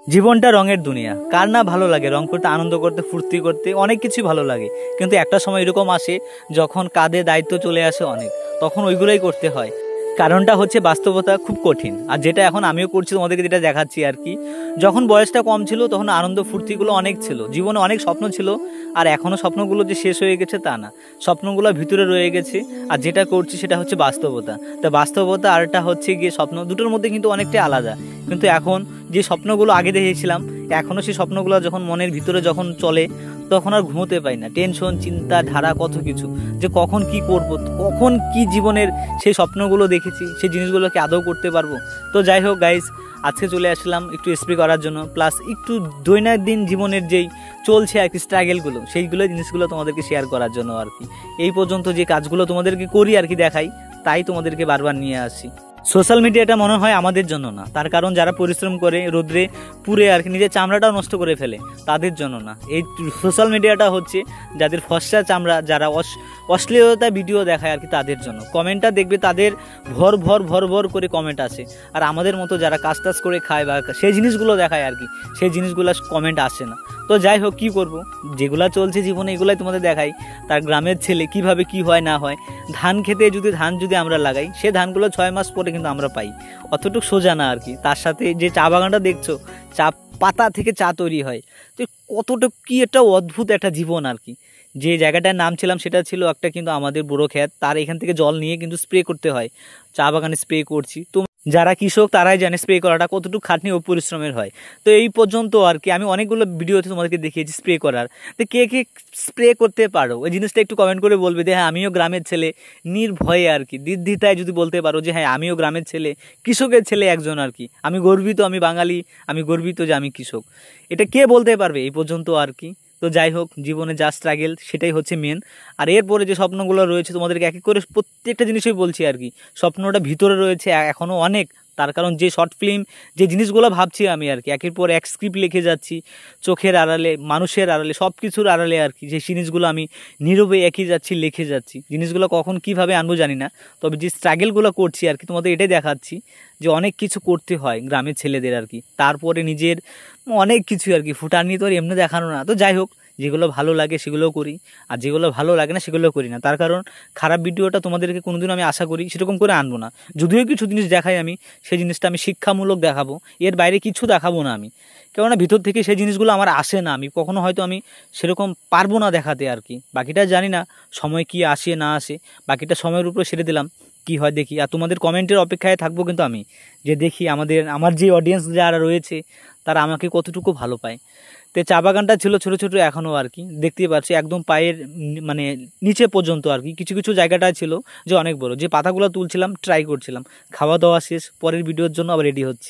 জীবনটা রঙের দুনিয়া, কার না ভালো লাগে রং করতে, আনন্দ করতে, ফুর্তি করতে, অনেক কিছুই ভালো লাগে। কিন্তু একটা সময় এরকম আসে যখন কাঁধে দায়িত্ব চলে আসে অনেক, তখন ওইগুলোই করতে হয়। কারণটা হচ্ছে বাস্তবতা খুব কঠিন, আর যেটা এখন আমিও করছি, তোমাদেরকে যেটা দেখাচ্ছি আর কি। যখন বয়সটা কম ছিল তখন আনন্দ ফুর্তিগুলো অনেক ছিল, জীবনে অনেক স্বপ্ন ছিল। আর এখনও স্বপ্নগুলো যে শেষ হয়ে গেছে তা না, স্বপ্নগুলো ভিতরে রয়ে গেছে। আর যেটা করছি সেটা হচ্ছে বাস্তবতা। তো বাস্তবতা আরটা হচ্ছে গিয়ে স্বপ্ন, দুটোর মধ্যে কিন্তু অনেকটাই আলাদা। কিন্তু এখন যে স্বপ্নগুলো আগে দেখেছিলাম, এখনও সেই স্বপ্নগুলো যখন মনের ভিতরে যখন চলে, তখন আর ঘুমোতে পাই না। টেনশন, চিন্তা ধারা, কত কিছু, যে কখন কি করব, কখন কি জীবনের সেই স্বপ্নগুলো দেখেছি সেই জিনিসগুলোকে আদৌ করতে পারবো। তো যাই হোক গাইস, আজকে চলে আসলাম একটু স্প্রে করার জন্য, প্লাস একটু দৈনন্দিন জীবনের যেই চলছে আর কি স্ট্রাগেলগুলো, সেইগুলো জিনিসগুলো তোমাদেরকে শেয়ার করার জন্য আর কি। এই পর্যন্ত যে কাজগুলো তোমাদেরকে করি আর কি দেখাই, তাই তোমাদেরকে বারবার নিয়ে আসি। সোশ্যাল মিডিয়াটা মনে হয় আমাদের জন্য না, তার কারণ যারা পরিশ্রম করে রোদ্রে পুড়ে আর কি নিজের চামড়াটাও নষ্ট করে ফেলে, তাদের জন্য না। এই সোশ্যাল মিডিয়াটা হচ্ছে যাদের ফর্সা চামড়া, যারা অশ্লীলতা ভিডিও দেখায় আর কি, তাদের জন্য। কমেন্টটা দেখবে তাদের ভর ভর ভর ভর করে কমেন্ট আসে, আর আমাদের মতো যারা কাজ টাজ করে খায় বা সেই জিনিসগুলো দেখায় আর কি, সেই জিনিসগুলো কমেন্ট আসে না। তো যাই হোক, কী করবো, যেগুলা চলছে জীবনে এগুলাই তোমাদের দেখাই। তার গ্রামের ছেলে কিভাবে কি হয় না হয়। ধান খেতে ধান যদি আমরা লাগাই, সে ধানগুলো 6 মাস পরে কিন্তু আমরা পাই, অতটুকু সোজা না আর কি। তার সাথে যে চা বাগানটা দেখছো, চা পাতা থেকে চা তৈরি হয়, তো কতটা কি একটা অদ্ভুত একটা জীবন আর কি। যে জায়গাটার নাম ছিলাম সেটা ছিল একটা কিন্তু আমাদের বড় ক্ষেত, তার এখান থেকে জল নিয়ে কিন্তু স্প্রে করতে হয়। চা বাগানে স্প্রে করছি, তো যারা কৃষক তারাই জানে স্প্রে করাটা কতটুকু খাটনি ও পরিশ্রমের হয়। তো এই পর্যন্ত আর কি আমি অনেকগুলো ভিডিওতে তোমাদেরকে দেখিয়েছি স্প্রে করার। তো কে কে স্প্রে করতে পারো ওই জিনিসটা একটু কমেন্ট করে বলবে যে হ্যাঁ আমিও গ্রামের ছেলে, নির্ভয়ে আর কি, নির্দ্বিধায় যদি বলতে পারো যে হ্যাঁ আমিও গ্রামের ছেলে, কৃষকের ছেলে একজন আর কি। আমি গর্বিত, আমি বাঙালি, আমি গর্বিত যে আমি কৃষক। এটা কে বলতে পারবে এই পর্যন্ত আর কি। তো যাই হোক, জীবনে যা স্ট্রাগেল সেটাই হচ্ছে মেন। আর এরপরে যে স্বপ্নগুলো রয়েছে তোমাদেরকে এক এক করে প্রত্যেকটা জিনিসই বলছি আর কি। স্বপ্নটা ভিতরে রয়েছে এখনও অনেক, তার কারণ যে শর্ট ফিল্ম যে জিনিসগুলো ভাবছি আমি আর কি, একের পর এক স্ক্রিপ্ট লিখে যাচ্ছি, চোখের আড়ালে, মানুষের আড়ালে, সব কিছুর আড়ালে আর কি। যে জিনিসগুলো আমি নীরবে এঁকে যাচ্ছি, লিখে যাচ্ছি, জিনিসগুলো কখন কীভাবে আনবো জানি না, তবে যে স্ট্রাগেলগুলো করছি আর কি তোমাদের এটাই দেখাচ্ছি, যে অনেক কিছু করতে হয় গ্রামের ছেলেদের আর কি। তারপরে নিজের অনেক কিছু আর কি, ফুটানি তো আর এমনি দেখানো না। তো যাই হোক, যেগুলো ভালো লাগে সেগুলোও করি, আর যেগুলো ভালো লাগে না সেগুলোও করি না। তার কারণ খারাপ ভিডিওটা তোমাদেরকে কোনোদিন আমি আশা করি সেরকম করে আনবো না। যদিও কিছু জিনিস দেখাই আমি, সেই জিনিসটা আমি শিক্ষামূলক দেখাবো, এর বাইরে কিছু দেখাবো না আমি। কেননা ভিতর থেকে সেই জিনিসগুলো আমার আসে না, আমি কখনো হয়তো আমি সেরকম পারবো না দেখাতে আর কি। বাকিটা জানি না সময় কি আসে না আসে, বাকিটা সময়ের উপরে ছেড়ে দিলাম, কি হয় দেখি। আর তোমাদের কমেন্টের অপেক্ষায় থাকবো কিন্তু আমি, যে দেখি আমার যে অডিয়েন্স যারা রয়েছে তারা আমাকে কতটুকু ভালো পায়। তো চা বাগানটা ছিল ছোটো ছোটো এখনও আর কি, দেখতেই পাচ্ছি একদম পায়ের মানে নিচে পর্যন্ত আর কি। কিছু কিছু জায়গাটা ছিল যে অনেক বড়, যে পাতাগুলো তুলছিলাম, ট্রাই করছিলাম। খাওয়া দাওয়া শেষ, পরের ভিডিওর জন্য আবার রেডি হচ্ছি।